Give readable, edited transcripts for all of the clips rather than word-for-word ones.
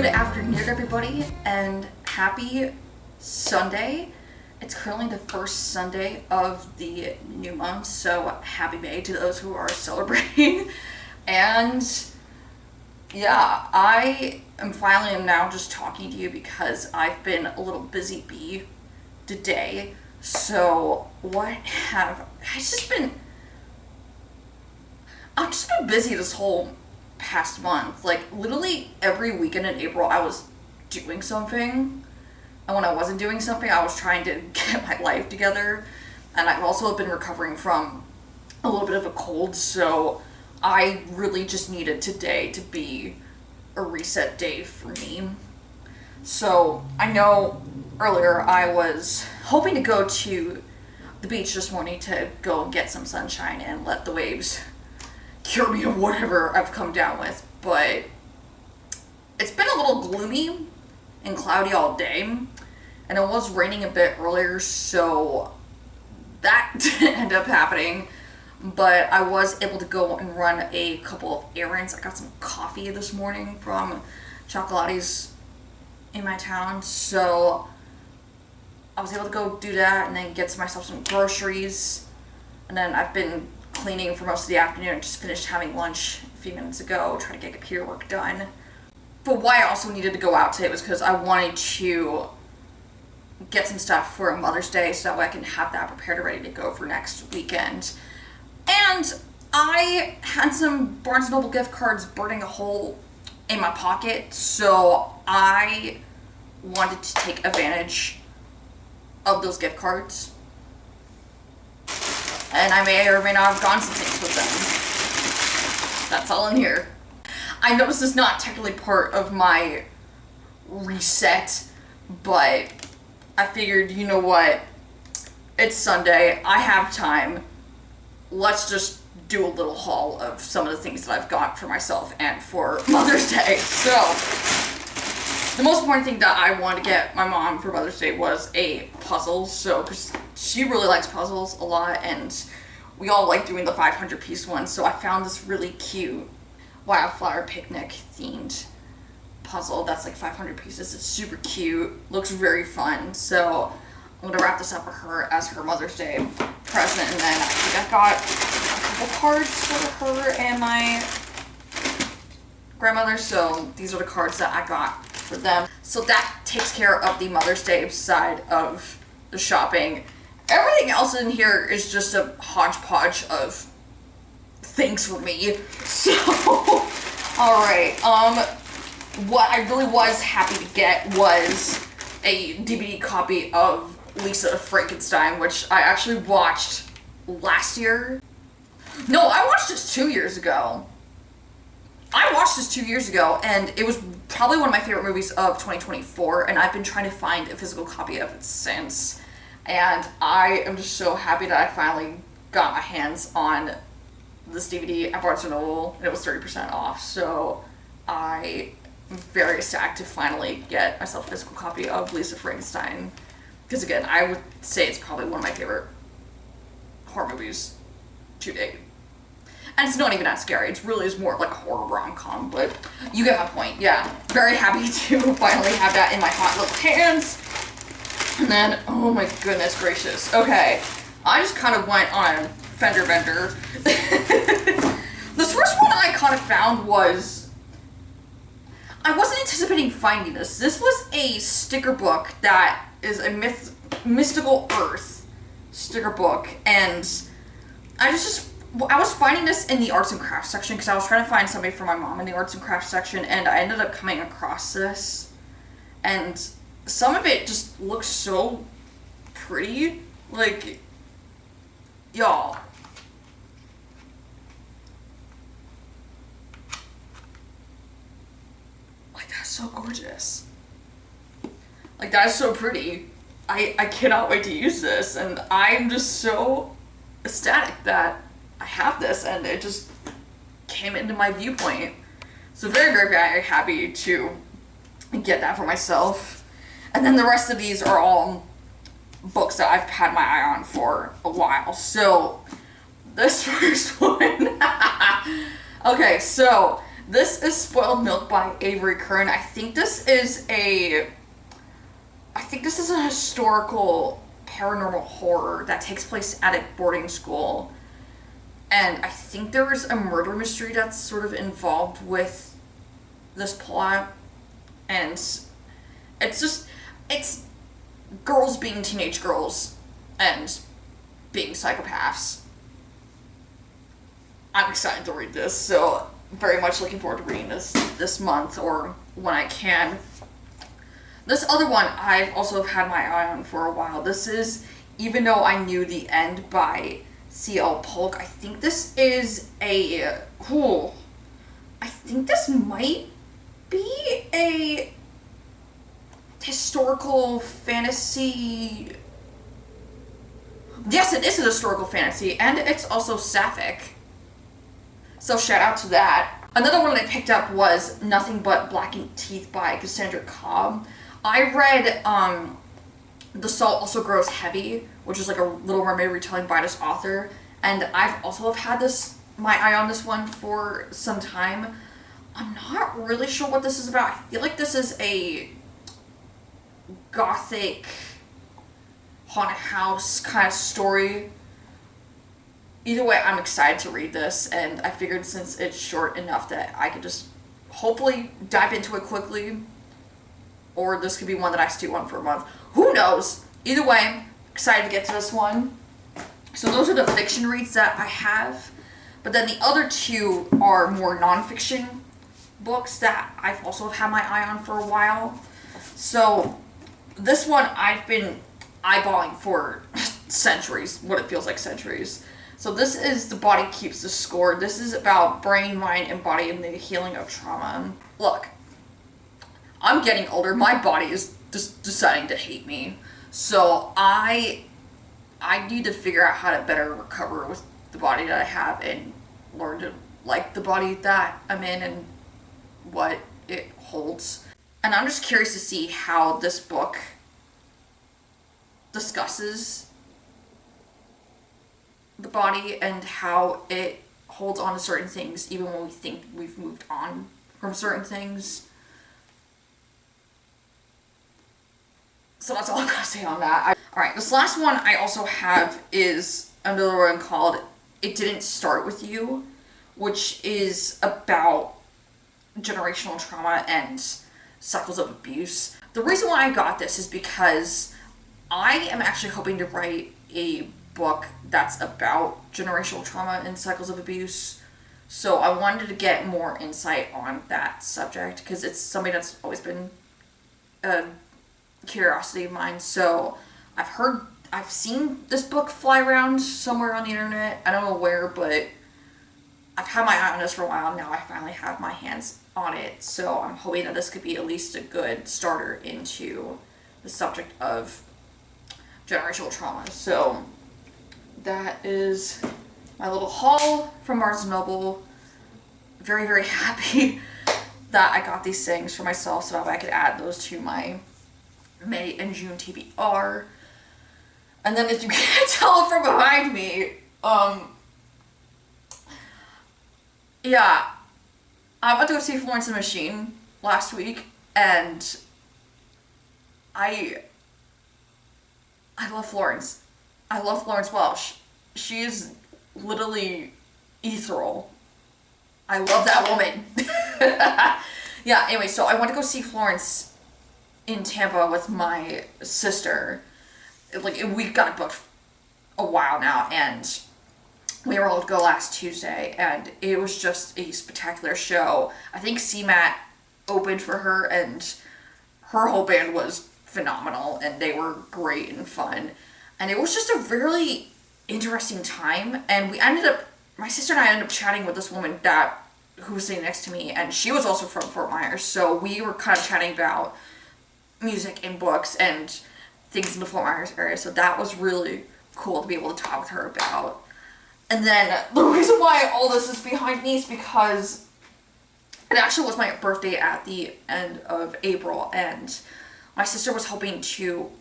Good afternoon, everybody, and happy Sunday. It's currently the first Sunday of the new month, so happy May to those who are celebrating. And yeah, I am finally now just talking to you because I've been a little busy bee today. So I've just been busy this whole past month. Like literally every weekend in April I was doing something, and when I wasn't doing something I was trying to get my life together. And I've also been recovering from a little bit of a cold, so I really just needed today to be a reset day for me. So I know earlier I was hoping to go to the beach this morning to go get some sunshine and let the waves cure me of whatever I've come down with, but it's been a little gloomy and cloudy all day, and it was raining a bit earlier, so that didn't end up happening. But I was able to go and run a couple of errands. I got some coffee this morning from Chocolates in my town, so I was able to go do that and then get myself some groceries. And then I've been cleaning for most of the afternoon. I just finished having lunch a few minutes ago, trying to get computer work done. But why I also needed to go out today was because I wanted to get some stuff for Mother's Day so that way I can have that prepared and ready to go for next weekend. And I had some Barnes & Noble gift cards burning a hole in my pocket, so I wanted to take advantage of those gift cards. And I may or may not have gone some things with them. That's all in here. I know this is not technically part of my reset, but I figured, you know what? It's Sunday. I have time. Let's just do a little haul of some of the things that I've got for myself and for Mother's Day. So, the most important thing that I wanted to get my mom for Mother's Day was a puzzle. So, because she really likes puzzles a lot, and we all like doing the 500-piece ones. So I found this really cute wildflower picnic themed puzzle that's like 500 pieces. It's super cute, looks very fun. So I'm gonna wrap this up for her as her Mother's Day present, and then I think I got a couple cards for her and my grandmother. So these are the cards that I got for them. So that takes care of the Mother's Day side of the shopping. Everything else in here is just a hodgepodge of things for me. So, alright, what I really was happy to get was a DVD copy of Lisa Frankenstein, which I actually watched last year. No, I watched this 2 years ago. And it was probably one of my favorite movies of 2024, and I've been trying to find a physical copy of it since. And I am just so happy that I finally got my hands on this DVD at Barnes & Noble, and it was 30% off, so I am very ecstatic to finally get myself a physical copy of Lisa Frankenstein, because again, I would say it's probably one of my favorite horror movies to date. And it's not even that scary, it really is more of like a horror rom-com, but you get my point. Yeah, very happy to finally have that in my hot little hands. And then, oh my goodness gracious, okay, I just kind of went on a fender bender. This first one I kind of found was, I wasn't anticipating finding this. This was a sticker book that is a Mystical Earth sticker book, and I was finding this in the arts and crafts section because I was trying to find somebody for my mom in the arts and crafts section, and I ended up coming across this, and some of it just looks so pretty. Like, y'all, like, that's so gorgeous. Like, that is so pretty. I cannot wait to use this, and I'm just so ecstatic that I have this, and it just came into my viewpoint. So very, very, very happy to get that for myself. And then the rest of these are all books that I've had my eye on for a while. So this first one, okay, so This is Spoiled Milk by Avery Curran. I think this is a historical paranormal horror that takes place at a boarding school. And I think there is a murder mystery that's sort of involved with this plot. And it's girls being teenage girls and being psychopaths. I'm excited to read this, so very much looking forward to reading this month or when I can. This other one I've also had my eye on for a while. This is Even Though I Knew the End by C.L. Polk. I think this is I think this might be a historical fantasy. Yes, it is a historical fantasy, and it's also sapphic. So shout out to that. Another one I picked up was Nothing But Blackened Teeth by Cassandra Khaw. I read The Salt Also Grows Heavy, which is like a Little Mermaid retelling by this author, and I've also had my eye on this one for some time. I'm not really sure what this is about. I feel like this is a gothic haunted house kind of story. Either way, I'm excited to read this, and I figured since it's short enough that I could just hopefully dive into it quickly, or this could be one that I stew on for a month. Who knows? Either way, excited to get to this one. So those are the fiction reads that I have, but then the other two are more nonfiction books that I've also had my eye on for a while. So this one I've been eyeballing for centuries, what it feels like centuries. So this is The Body Keeps the Score. This is about brain, mind, and body and the healing of trauma. Look, I'm getting older. My body is just deciding to hate me. So I need to figure out how to better recover with the body that I have and learn to like the body that I'm in and what it holds. And I'm just curious to see how this book discusses the body and how it holds on to certain things even when we think we've moved on from certain things. So that's all I'm gonna say on that. Alright, this last one I also have is another one called It Didn't Start With You, which is about generational trauma and cycles of abuse. The reason why I got this is because I am actually hoping to write a book that's about generational trauma and cycles of abuse. So I wanted to get more insight on that subject because it's something that's always been a curiosity of mine. So I've seen this book fly around somewhere on the internet. I don't know where, but I've had my eye on this for a while. Now I finally have my hands on it. So I'm hoping that this could be at least a good starter into the subject of generational trauma. So that is my little haul from Barnes & Noble. Very, very happy that I got these things for myself so that I could add those to my May and June TBR. And then as you can't tell from behind me, yeah, I went to go see Florence and the Machine last week, and I love Florence. I love Florence Welch. She is literally ethereal. I love that woman. Yeah, anyway, so I went to go see Florence in Tampa with my sister. We got it booked a while now, and we were able to go last Tuesday, and it was just a spectacular show. I think CMAT opened for her, and her whole band was phenomenal, and they were great and fun. And it was just a really interesting time, and my sister and I ended up chatting with this woman who was sitting next to me, and she was also from Fort Myers, so we were kind of chatting about music and books and things in the Fort Myers area, so that was really cool to be able to talk with her about. And then the reason why all this is behind me is because it actually was my birthday at the end of April, and my sister was hoping to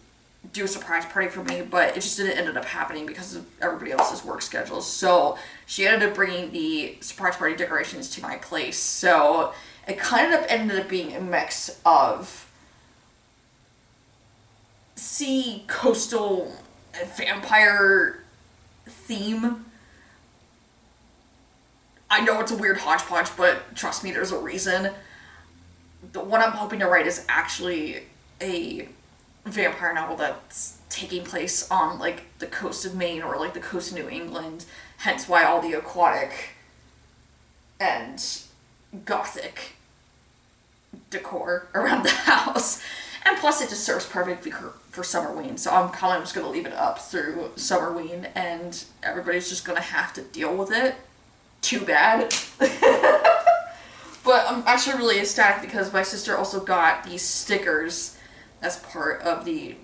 do a surprise party for me, but it just didn't end up happening because of everybody else's work schedules. So she ended up bringing the surprise party decorations to my place. So it kind of ended up being a mix of sea, coastal, and vampire theme. I know it's a weird hodgepodge, but trust me, there's a reason. The one I'm hoping to write is actually a vampire novel that's taking place on, like, the coast of Maine or, like, the coast of New England. Hence why all the aquatic and gothic decor around the house. And plus, it just serves perfectly for Summerween. So I'm probably just going to leave it up through Summerween, and everybody's just going to have to deal with it. Too bad. But I'm actually really ecstatic because my sister also got these stickers as part of the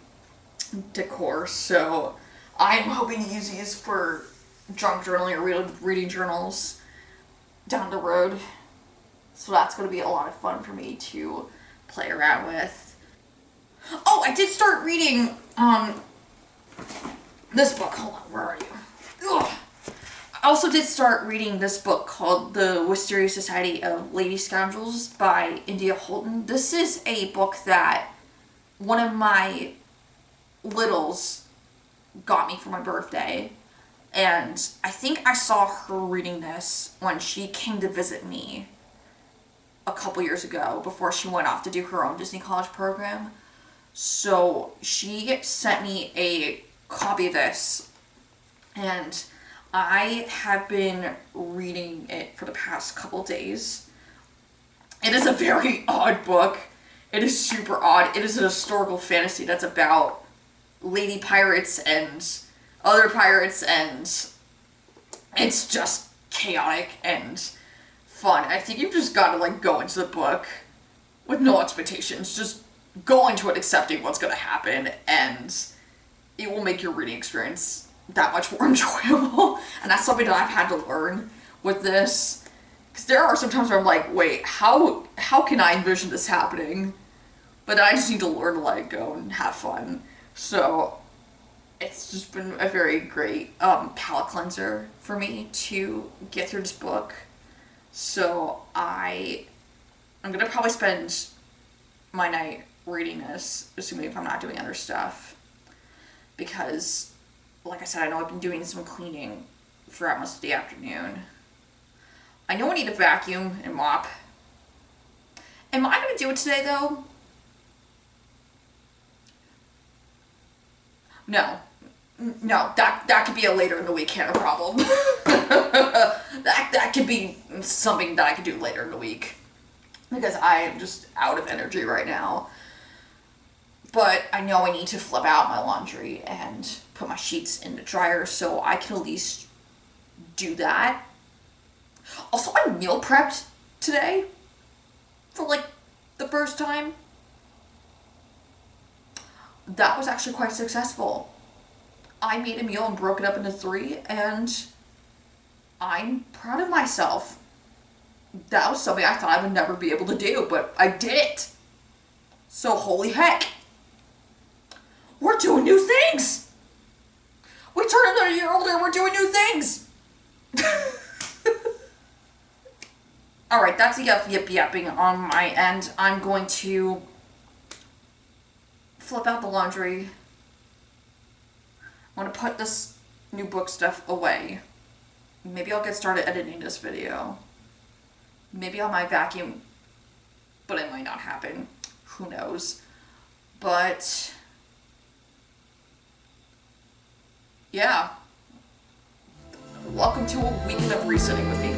decor. So I'm hoping to use these for drunk journaling or reading journals down the road. So that's going to be a lot of fun for me to play around with. Oh, I did start reading this book. Hold on, where are you? Ugh. I also did start reading this book called The Wisteria Society of Lady Scoundrels by India Holton. This is a book that one of my littles got me for my birthday. And I think I saw her reading this when she came to visit me a couple years ago before she went off to do her own Disney College program. So she sent me a copy of this, and I have been reading it for the past couple days. It is a very odd book. It is super odd. It is a historical fantasy that's about lady pirates and other pirates, and it's just chaotic and fun. I think you've just got to, like, go into the book with no expectations. Just go into it accepting what's going to happen, and it will make your reading experience that much more enjoyable. And that's something that I've had to learn with this, because there are some times where I'm like, wait, how can I envision this happening? But I just need to learn to let it go and have fun. So it's just been a very great palate cleanser for me to get through this book. So I'm gonna probably spend my night reading this, assuming if I'm not doing other stuff, because, like I said, I know I've been doing some cleaning throughout most of the afternoon. I know I need to vacuum and mop. Am I going to do it today, though? No, that could be a later in the week kind of problem. that could be something that I could do later in the week, because I am just out of energy right now. But I know I need to flip out my laundry and put my sheets in the dryer, so I can at least do that. Also, I meal prepped today for, like, the first time. That was actually quite successful. I made a meal and broke it up into 3, and I'm proud of myself. That was something I thought I would never be able to do, but I did it. So holy heck. We're doing new things. We turned another year older and we're doing new things. Alright, that's the yapping on my end. I'm going to flip out the laundry. I'm going to put this new book stuff away. Maybe I'll get started editing this video. Maybe I might vacuum, but it might not happen. Who knows? But yeah. Welcome to a weekend of resetting with me.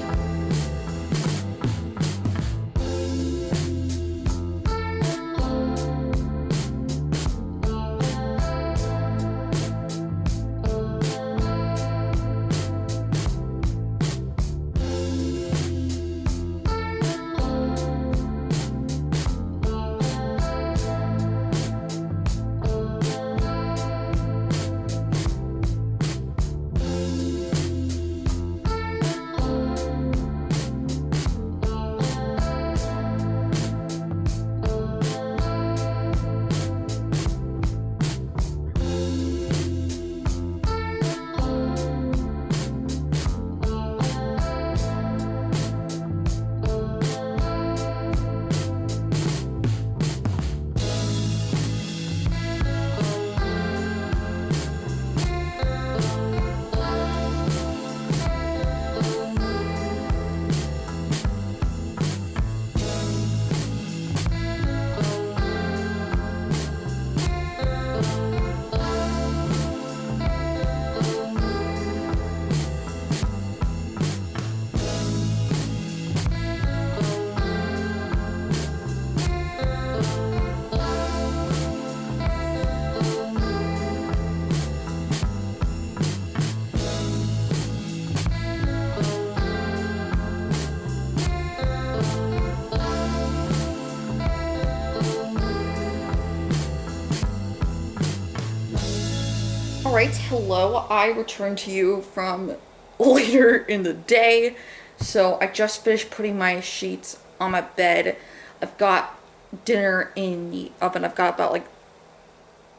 Alright, hello. I returned to you from later in the day. So I just finished putting my sheets on my bed. I've got dinner in the oven. I've got about like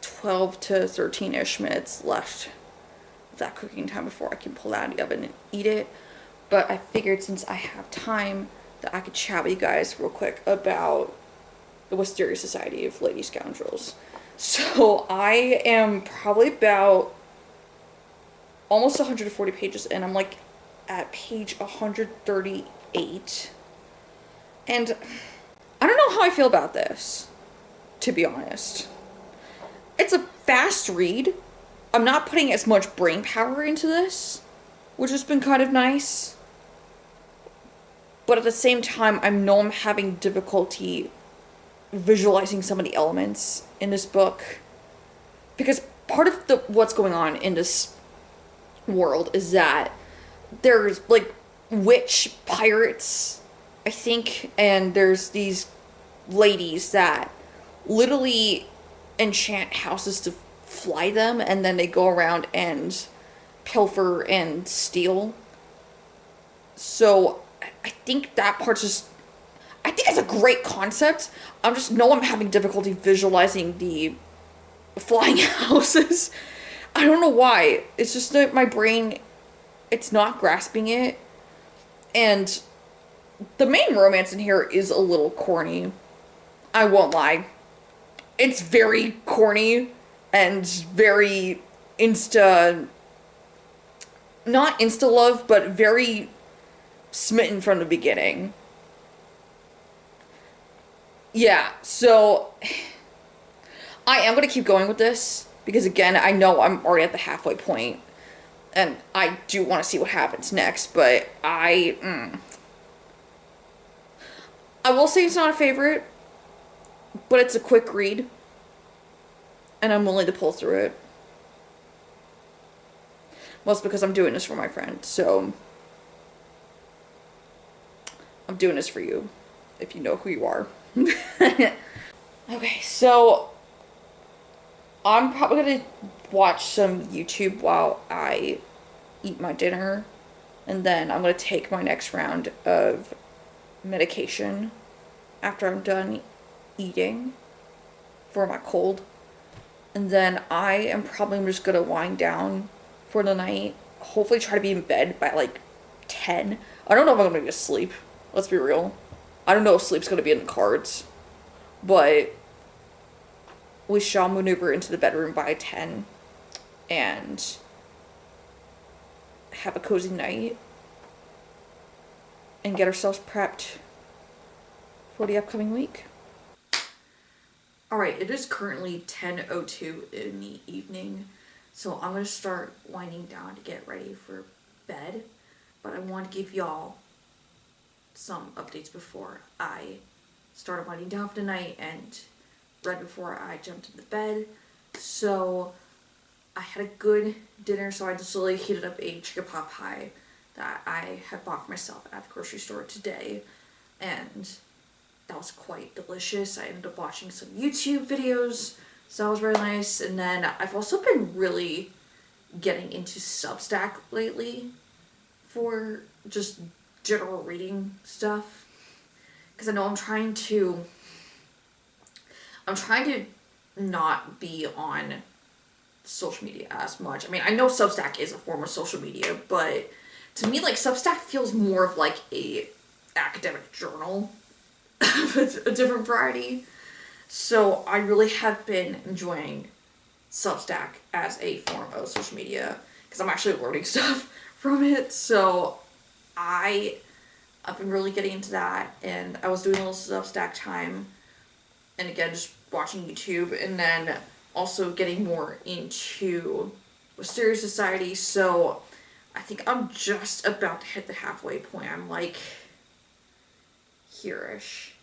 12 to 13-ish minutes left of that cooking time before I can pull that out of the oven and eat it. But I figured since I have time that I could chat with you guys real quick about the Wisteria Society of Lady Scoundrels. So I am probably about almost 140 pages in. I'm like at page 138. And I don't know how I feel about this, to be honest. It's a fast read. I'm not putting as much brain power into this, which has been kind of nice. But at the same time, I know I'm having difficulty visualizing some of the elements in this book, because part of what's going on in this world is that there's like witch pirates, I think, and there's these ladies that literally enchant houses to fly them, and then they go around and pilfer and steal. So I think that part's just, I think it's a great concept. I'm having difficulty visualizing the flying houses. I don't know why. It's just that my brain, it's not grasping it. And the main romance in here is a little corny. I won't lie. It's very corny and very not insta love, but very smitten from the beginning. Yeah, so I am going to keep going with this because, again, I know I'm already at the halfway point and I do want to see what happens next, but I will say it's not a favorite, but it's a quick read and I'm willing to pull through it. Mostly because I'm doing this for my friend, so I'm doing this for you, if you know who you are. Okay, so I'm probably gonna watch some YouTube while I eat my dinner, and then I'm gonna take my next round of medication after I'm done eating for my cold, and then I am probably just gonna wind down for the night. Hopefully try to be in bed by like 10. I don't know if I'm gonna be asleep, let's be real. I don't know if sleep's gonna be in the cards, but we shall maneuver into the bedroom by 10 and have a cozy night and get ourselves prepped for the upcoming week. Alright, it is currently 10:02 in the evening, so I'm going to start winding down to get ready for bed, but I want to give y'all some updates before I started winding down for the night and right before I jumped into bed. So I had a good dinner, so I just really heated up a chicken pot pie that I had bought for myself at the grocery store today, and that was quite delicious. I ended up watching some YouTube videos, so that was very nice. And then I've also been really getting into Substack lately for just general reading stuff, because I know I'm trying to not be on social media as much. I mean, I know Substack is a form of social media, but to me, like, Substack feels more of like a academic journal of a different variety. So I really have been enjoying Substack as a form of social media because I'm actually learning stuff from it. So I've been really getting into that, and I was doing a little Substack time, and again, just watching YouTube, and then also getting more into Wisteria Society. So I think I'm just about to hit the halfway point. I'm like here-ish.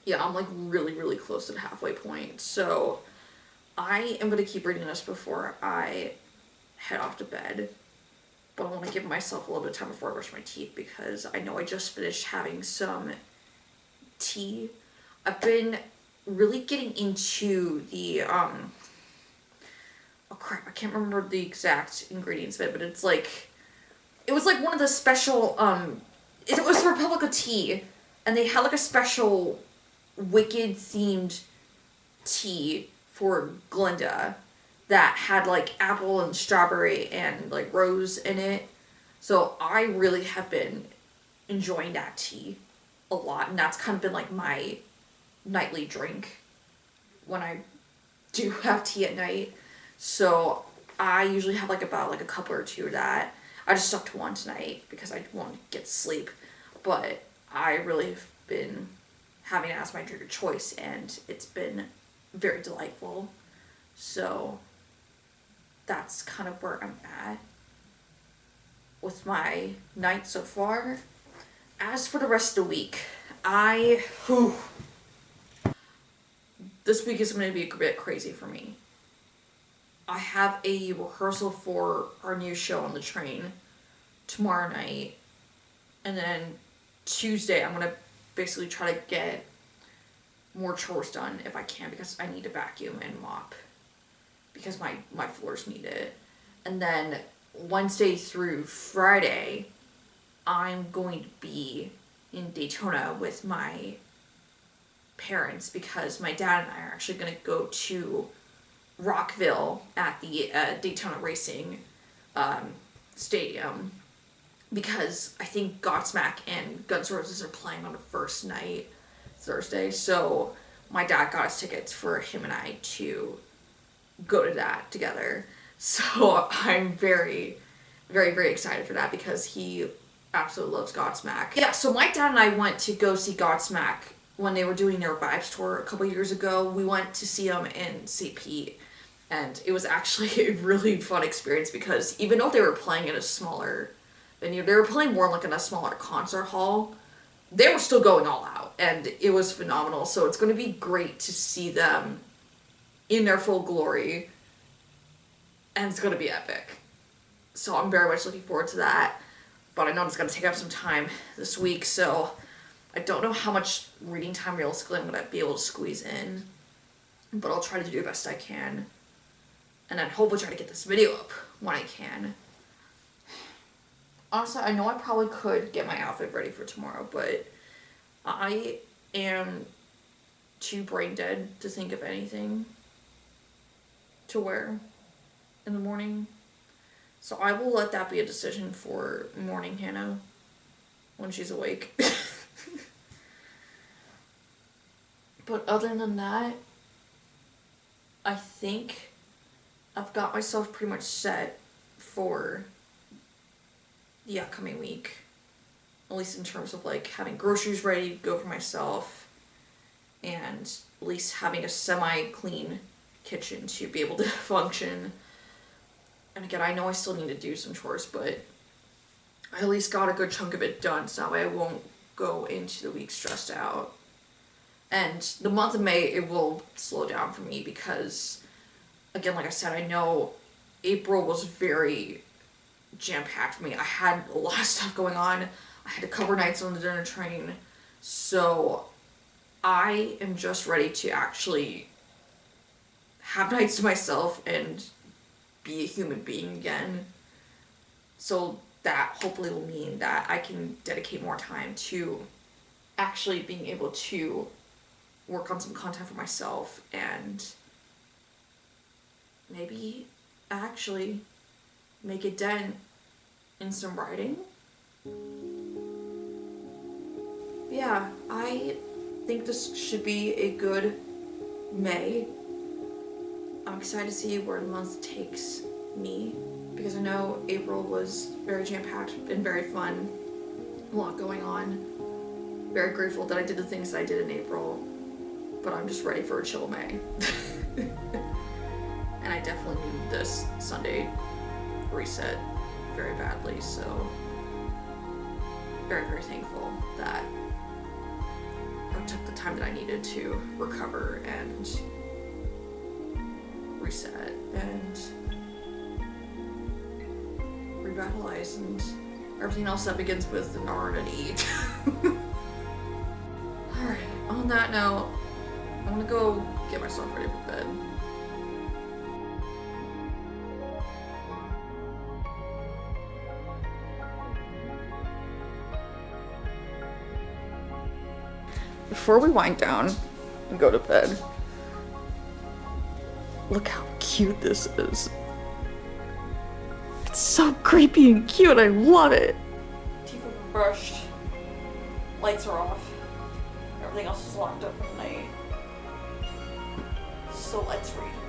Yeah, I'm like really, really close to the halfway point. So I am going to keep reading this before I head off to bed. But I want to give myself a little bit of time before I brush my teeth because I know I just finished having some tea. I've been really getting into the crap, I can't remember the exact ingredients of it, but it's like, it was like one of the special, it was Republica tea, and they had like a special Wicked themed tea for Glinda that had like apple and strawberry and like rose in it. So I really have been enjoying that tea a lot, and that's kind of been like my nightly drink when I do have tea at night. So I usually have like about like a couple or two of that. I just stuck to one tonight because I want to get sleep, but I really have been having it as my drink of choice, and it's been very delightful. So that's kind of where I'm at with my night so far. As for the rest of the week, this week is going to be a bit crazy for me. I have a rehearsal for our new show on the train tomorrow night, and then Tuesday I'm going to basically try to get more chores done if I can, because I need to vacuum and mop because my floors need it. And then Wednesday through Friday I'm going to be in Daytona with my parents because my dad and I are actually going to go to Rockville at the Daytona Racing stadium, because I think Godsmack and Guns N' Roses are playing on the first night, Thursday. So my dad got us tickets for him and I to go to that together. So I'm very, very, very excited for that because he absolutely loves Godsmack. Yeah, so my dad and I went to go see Godsmack when they were doing their Vibes tour a couple years ago. We went to see them in St. Pete, and it was actually a really fun experience because even though they were playing in a smaller venue, they were playing more like in a smaller concert hall, they were still going all out, and it was phenomenal. So it's going to be great to see them in their full glory, and it's going to be epic. So I'm very much looking forward to that, but I know it's going to take up some time this week, so I don't know how much reading time realistically I'm going to be able to squeeze in, but I'll try to do the best I can, and then hopefully try to get this video up when I can. Honestly, I know I probably could get my outfit ready for tomorrow, but I am too brain dead to think of anything to wear in the morning. So I will let that be a decision for morning Hannah when she's awake. But other than that, I think I've got myself pretty much set for the upcoming week. At least in terms of like having groceries ready to go for myself, and at least having a semi-clean kitchen to be able to function. And again, I know I still need to do some chores, but I at least got a good chunk of it done, so that way I won't go into the week stressed out. And the month of May, it will slow down for me because, again, like I said, I know April was very jam-packed for me. I had a lot of stuff going on. I had to cover nights on the dinner train. So I am just ready to actually have nights to myself and be a human being again. So that hopefully will mean that I can dedicate more time to actually being able to work on some content for myself and maybe actually make a dent in some writing. Yeah, I think this should be a good May. I'm excited to see where the month takes me, because I know April was very jam-packed and very fun. A lot going on. Very grateful that I did the things that I did in April, but I'm just ready for a chill May. And I definitely needed this Sunday reset very badly, so very, very thankful that I took the time that I needed to recover and reset and revitalize, and everything else that begins with an R and an E. Alright, on that note, I'm gonna go get myself ready for bed. before we wind down and go to bed, look how cute this is. It's so creepy and cute. I love it. Teeth have been brushed. Lights are off. Everything else is locked up for the night. So let's read.